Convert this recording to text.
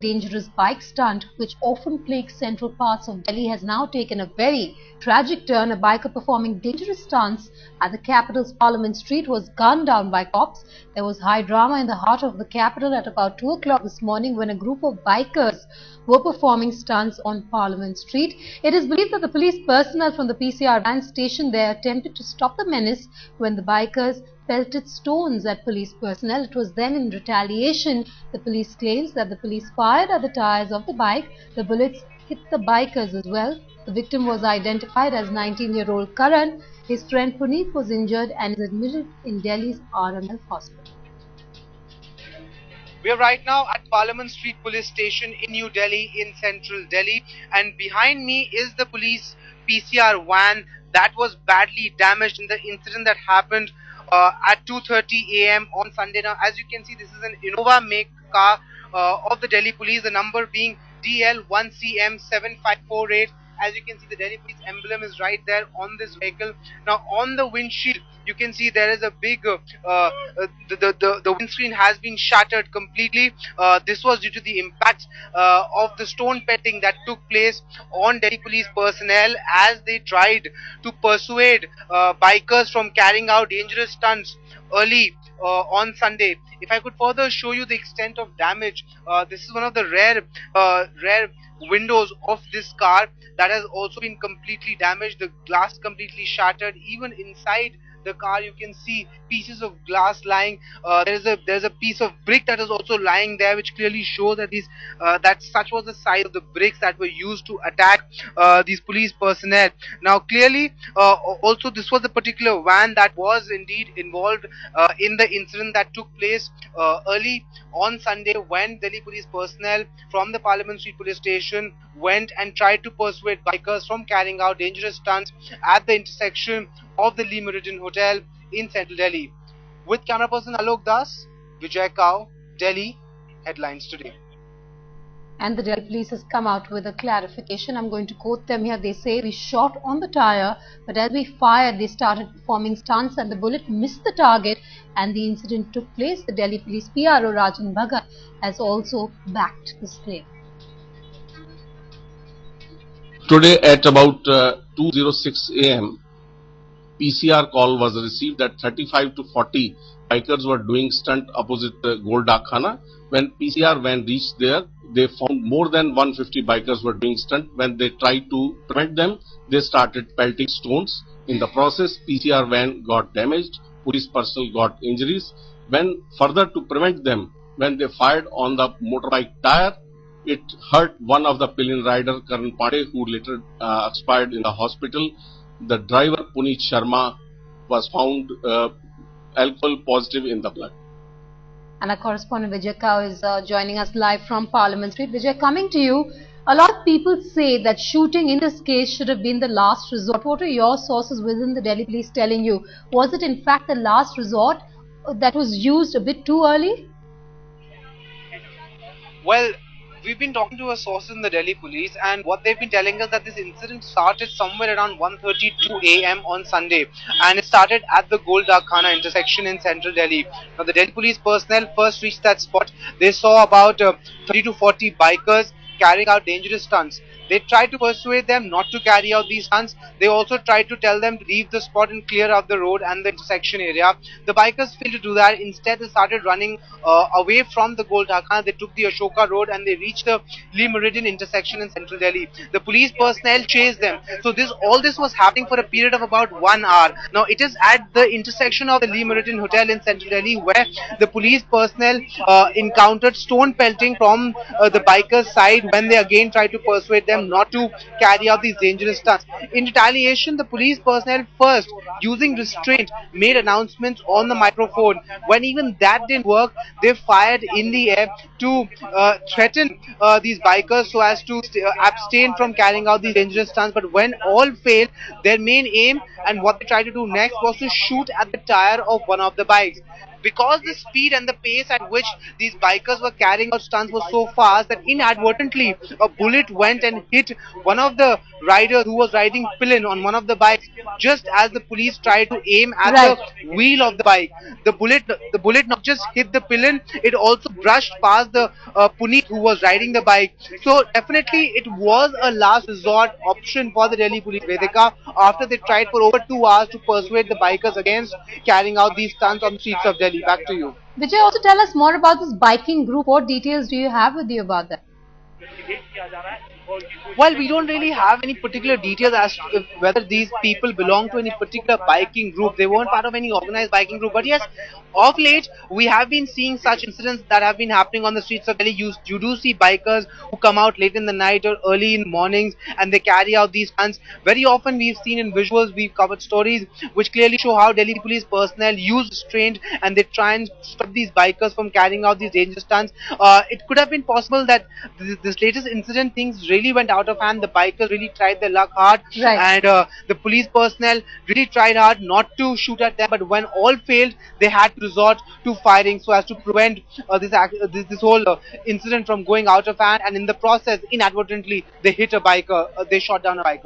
dangerous bike stunt which often plagues central parts of Delhi has now taken a very tragic turn. A biker performing dangerous stunts at the capital's Parliament Street was gunned down by cops. There was high drama in the heart of the capital at about 2 o'clock this morning when a group of bikers were performing stunts on Parliament Street. It is believed that the police personnel from the PCR van stationed there attempted to stop the menace when the bikers pelted stones at police personnel. It was then in retaliation, the police claims, that the police fired at the tires of the bike. The bullets hit the bikers as well. The victim was identified as 19-year-old Karan. His friend Puneet was injured and is admitted in Delhi's RML hospital. We are right now at Parliament Street Police Station in New Delhi, in central Delhi, and behind me is the police PCR van that was badly damaged in the incident that happened at 2:30 a.m. on Sunday. Now, as you can see, this is an Innova make car of the Delhi Police, the number being DL1CM7548. As you can see, the Delhi Police emblem is right there on this vehicle. Now, on the windshield, you can see there is a big, the windscreen has been shattered completely. This was due to the impact of the stone pelting that took place on Delhi Police personnel as they tried to persuade bikers from carrying out dangerous stunts early on Sunday. If I could further show you the extent of damage, this is one of the rare windows of this car that has also been completely damaged. The glass completely shattered. Even inside the car you can see pieces of glass lying. There's a piece of brick that is also lying there, which clearly shows that that such was the size of the bricks that were used to attack these police personnel. Now, clearly, also this was the particular van that was indeed involved in the incident that took place early on Sunday, when Delhi Police personnel from the Parliament Street Police Station went and tried to persuade bikers from carrying out dangerous stunts at the intersection of the Lee Meridian Hotel in central Delhi. With camera person Alok Das, Vijay Kao, Delhi Headlines Today. And the Delhi Police has come out with a clarification. I'm going to quote them here. They say, "We shot on the tire, but as we fired, they started performing stunts and the bullet missed the target and the incident took place." The Delhi Police PRO Rajan Bhagat has also backed this claim. Today at about 2:06 a.m., PCR call was received that 35 to 40 bikers were doing stunt opposite Gold Khana. When PCR van reached there, they found more than 150 bikers were doing stunt. When they tried to prevent them, they started pelting stones. In the process, PCR van got damaged, police personnel got injuries. When further to prevent them, when they fired on the motorbike tire, it hurt one of the pillion rider, Karan Pandey, who later expired in the hospital. The driver, Puneet Sharma, was found alcohol positive in the blood. And our correspondent Vijay Kao is joining us live from Parliament Street. Vijay, coming to you, a lot of people say that shooting in this case should have been the last resort. What are your sources within the Delhi Police telling you? Was it in fact the last resort that was used a bit too early? Well, we've been talking to our sources in the Delhi Police, and what they've been telling us that this incident started somewhere around 1:32 a.m. on Sunday, and it started at the Gold Khana intersection in central Delhi. Now, the Delhi Police personnel first reached that spot. They saw about 30 to 40 bikers carrying out dangerous stunts. They tried to persuade them not to carry out these stunts. They also tried to tell them to leave the spot and clear out the road and the intersection area. The bikers failed to do that. Instead, they started running away from the Gold Khana. They took the Ashoka Road and they reached the Lee Meridian intersection in central Delhi. The police personnel chased them. So all this was happening for a period of about 1 hour. Now, it is at the intersection of the Lee Meridian Hotel in central Delhi where the police personnel encountered stone pelting from the bikers' side when they again tried to persuade them not to carry out these dangerous stunts. In retaliation, the police personnel first, using restraint, made announcements on the microphone. When even that didn't work, they fired in the air to threaten these bikers so as to abstain from carrying out these dangerous stunts. But when all failed, their main aim and what they tried to do next was to shoot at the tire of one of the bikes. because the speed and the pace at which these bikers were carrying out stunts was so fast that inadvertently a bullet went and hit one of the riders who was riding pillion on one of the bikes just as the police tried to aim at Right. the wheel of the bike. The bullet not just hit the pillion, it also brushed past the Puneet who was riding the bike. So definitely it was a last resort option for the Delhi police, Vedika, after they tried for over 2 hours to persuade the bikers against carrying out these stunts on the streets of Delhi. Back to you. Vijay, also tell us more about this biking group. What details do you have with you about that? Well, we don't really have any particular details as to whether these people belong to any particular biking group. They weren't part of any organized biking group. But yes, of late, we have been seeing such incidents that have been happening on the streets of Delhi. You do see bikers who come out late in the night or early in the mornings and they carry out these stunts. Very often, we've seen in visuals, we've covered stories which clearly show how Delhi police personnel use restraint and they try and stop these bikers from carrying out these dangerous stunts. It could have been possible that this latest incident, things really went out of hand. The bikers really tried their luck hard, Right. and the police personnel really tried hard not to shoot at them. But when all failed, they had to resort to firing so as to prevent this whole incident from going out of hand. And in the process, inadvertently, they hit a biker. They shot down a biker.